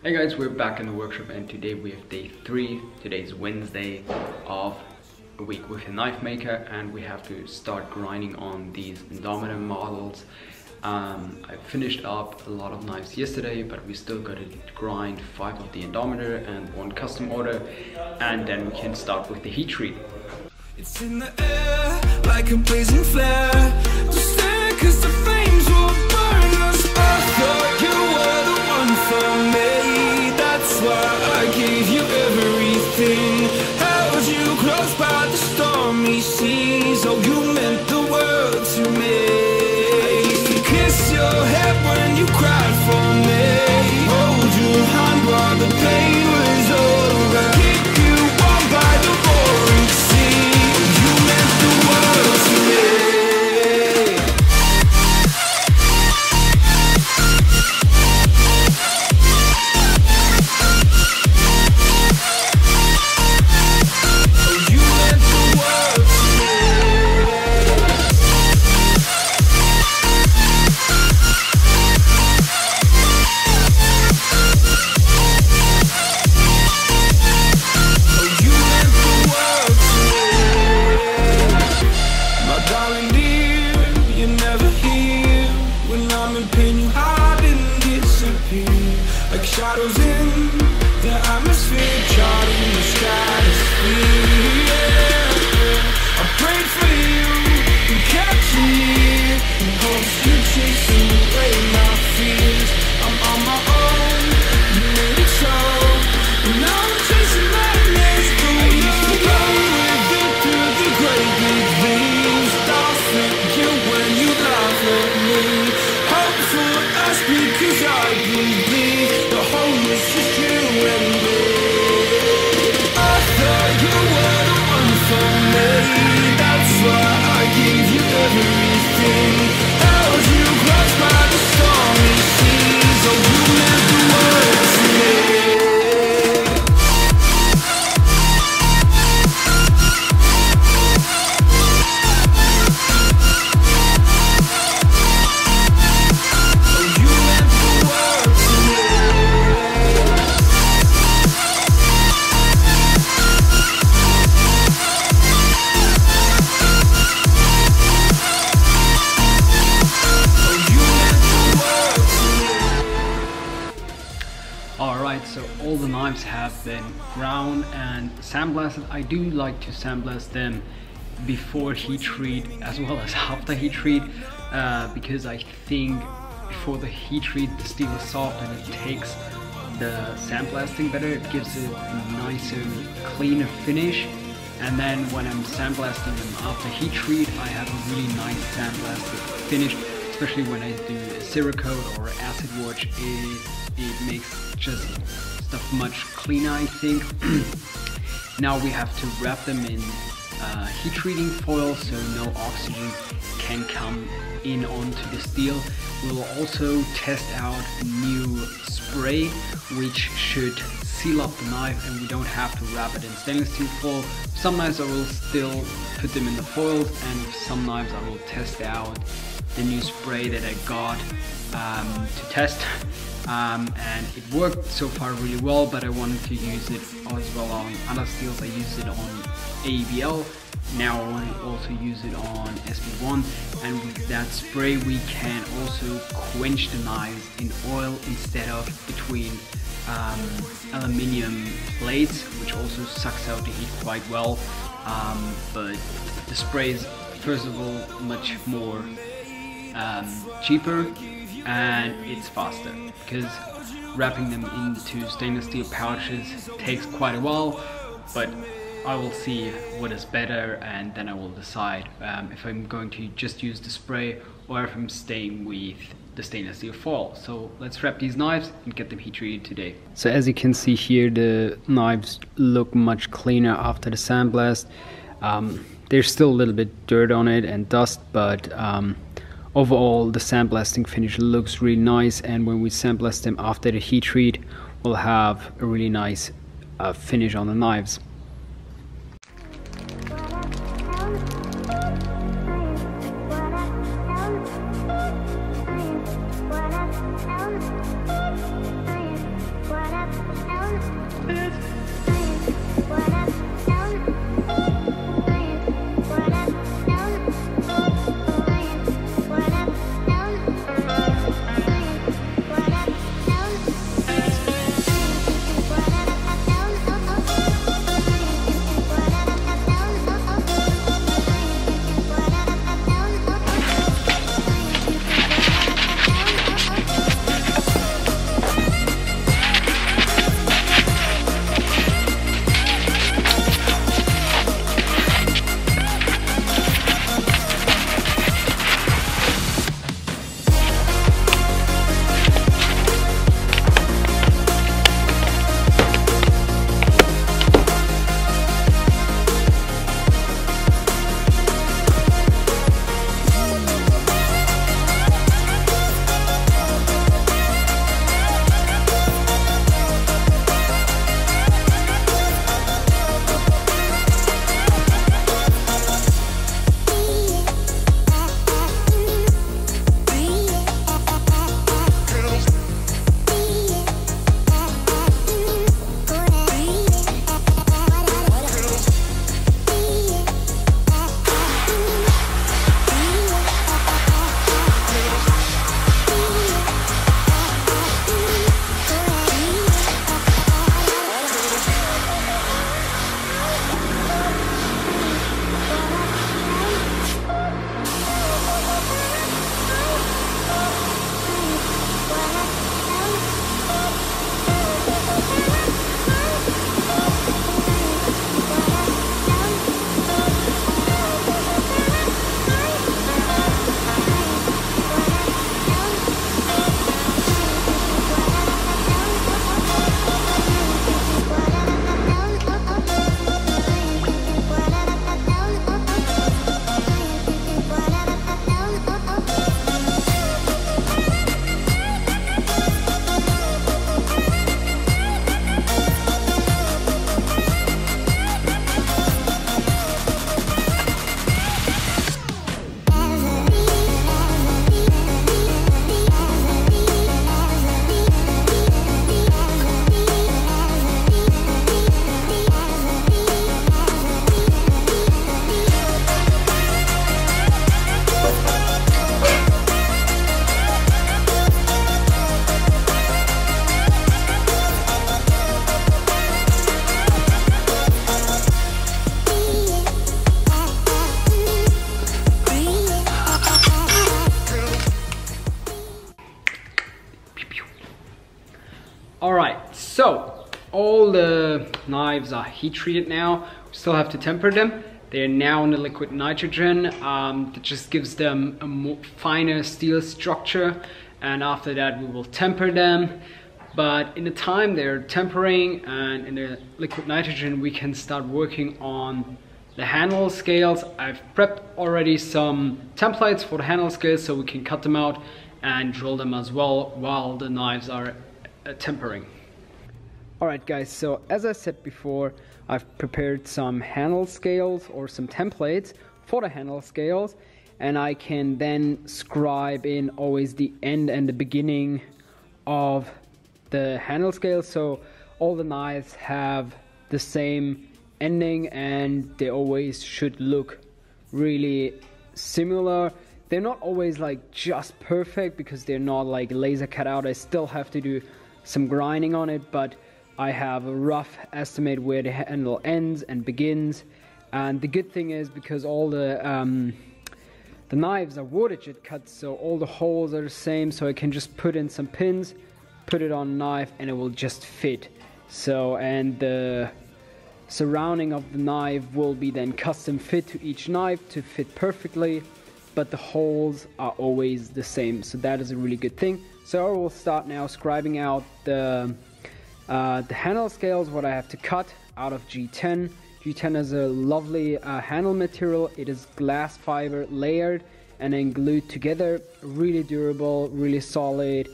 Hey guys, we're back in the workshop and today we have day 3. Today's Wednesday of a week with a Knifemaker and we have to start grinding on these Indomitor models. I finished up a lot of knives yesterday, but we still got to grind 5 of the Indomitor and 1 custom order, and then we can start with the Heattreat. It's in the air like a blazing flare. Just stare 'cause the flames will burn us. I thought you were the one for me. That's why I gave you everything. Held you close by the stormy seas. Oh, you meant the world to me. I used to kiss your head when you cried for me. Hold your hand while the pain was over. Keep you warm by the roaring sea. You meant the world to me. Shadows in the atmosphere, charting the stratosphere. Yeah. I prayed for you and kept you near, in hopes you'd chase away my fears. I'm on my own, you made it so, and now I'm chasing madness. I used to go with it through the great big leaves. Laugh at you when you laugh at me. Hope for us because I believe. It's just you and me. I thought you were the one for me. That's why I gave you everything. Held you close by the stormy seas. Oh, you meant the world to me. Alright, so all the knives have been ground and sandblasted. I do like to sandblast them before Heattreat as well as after Heattreat, because I think before the Heattreat the steel is soft and it takes the sandblasting better. It gives it a nicer, cleaner finish. And then when I'm sandblasting them after Heattreat, I have a really nice sandblasted finish, especially when I do a Cerakote or acid wash. It makes just stuff much cleaner, I think. Now we have to wrap them in heat-treating foil so no oxygen can come in onto the steel. We'll also test out a new spray which should seal up the knife and we don't have to wrap it in stainless steel foil. Some knives I will still put them in the foils, and with some knives I will test out the new spray that I got to test. And it worked so far really well, but I wanted to use it as well on other steels. I used it on ABL, now I want to also use it on SP1, and with that spray we can also quench the knives in oil instead of between aluminium plates, which also sucks out the heat quite well. But the spray is first of all much more cheaper and it's faster, because wrapping them into stainless steel pouches takes quite a while, but I will see what is better and then I will decide if I'm going to just use the spray or if I'm staying with the stainless steel foil. So let's wrap these knives and get them heat treated today. So as you can see here, the knives look much cleaner after the sandblast. There's still a little bit dirt on it and dust, but overall the sandblasting finish looks really nice, and when we sandblast them after the Heattreat, we'll have a really nice finish on the knives. What Alright, so all the knives are heat treated now. We still have to temper them. They're now in the liquid nitrogen. That just gives them a more finer steel structure, and after that we will temper them. But in the time they're tempering and in the liquid nitrogen, we can start working on the handle scales. I've prepped already some templates for the handle scales so we can cut them out and drill them as well while the knives are tempering. Alright guys, so as I said before, I've prepared some handle scales or some templates for the handle scales, and I can then scribe in always the end and the beginning of the handle scale, so all the knives have the same ending and they always should look really similar. They're not always like just perfect because they're not like laser cut out. I still have to do some grinding on it, but I have a rough estimate where the handle ends and begins. And the good thing is, because all the knives are water jet cuts, so all the holes are the same, so I can just put in some pins, put it on a knife, and it will just fit. So, and the surrounding of the knife will be then custom fit to each knife to fit perfectly, but the holes are always the same, so that is a really good thing. So I will start now scribing out the handle scales, what I have to cut out of G10. G10 is a lovely handle material. It is glass fiber layered and then glued together, really durable, really solid.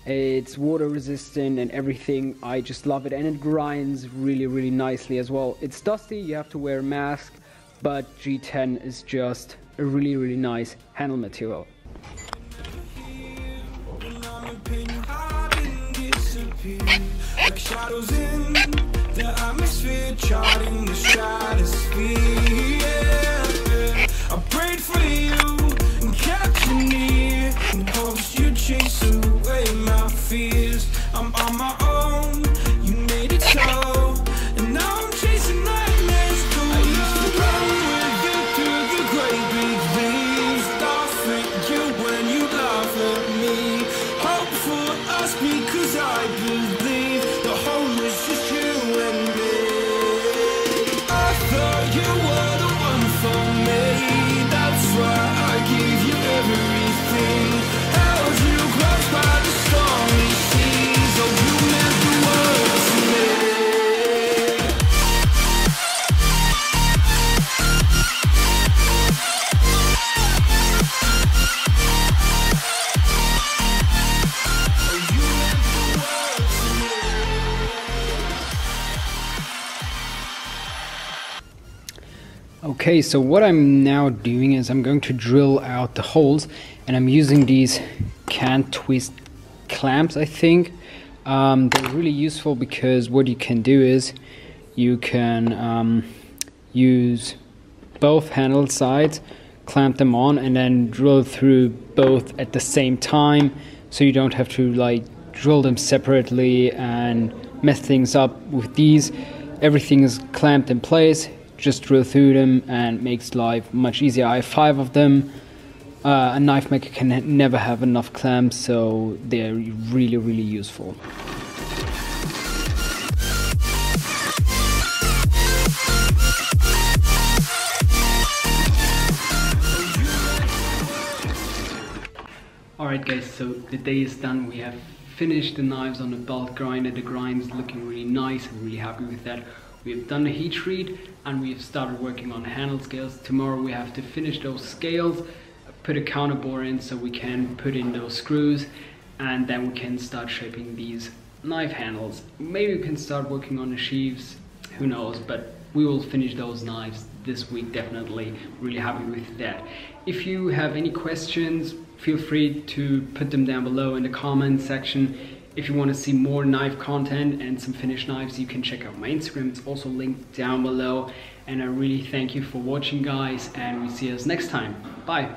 It's water resistant and everything. I just love it, and it grinds really nicely as well. It's dusty, you have to wear a mask, but G10 is just a really nice handle material. Like shadows in the atmosphere, charting the stratosphere. I prayed for you and kept you near in hopes you'd chase away my fears. I'm on my own, you made it so, and now I'm chasing nightmares. I used to run with you through the great big leaves, laugh at you when you laugh at me. Hope for us because I believe the whole is just you and me. I thought you were the one for me, that's why I gave you everything. Held you close by the stormy seas, oh you meant the world to me. Okay, so what I'm now doing is I'm going to drill out the holes, and I'm using these can't twist clamps, I think. They're really useful because what you can do is you can use both handle sides, clamp them on, and then drill through both at the same time, so you don't have to like drill them separately and mess things up. With these, everything is clamped in place. Just drill through them and makes life much easier. I have 5 of them. A Knifemaker can never have enough clamps, so they're really useful. Alright guys, so the day is done. We have finished the knives on the belt grinder. The grind's looking really nice. I'm really happy with that. We have done the heat treat and we have started working on handle scales. Tomorrow we have to finish those scales, put a counterbore in so we can put in those screws, and then we can start shaping these knife handles. Maybe we can start working on the sheaths, who knows, but we will finish those knives this week definitely. Really happy with that. If you have any questions, feel free to put them down below in the comment section. If you want to see more knife content and some finished knives, you can check out my Instagram. It's also linked down below. And I really thank you for watching, guys, and we see us next time. Bye.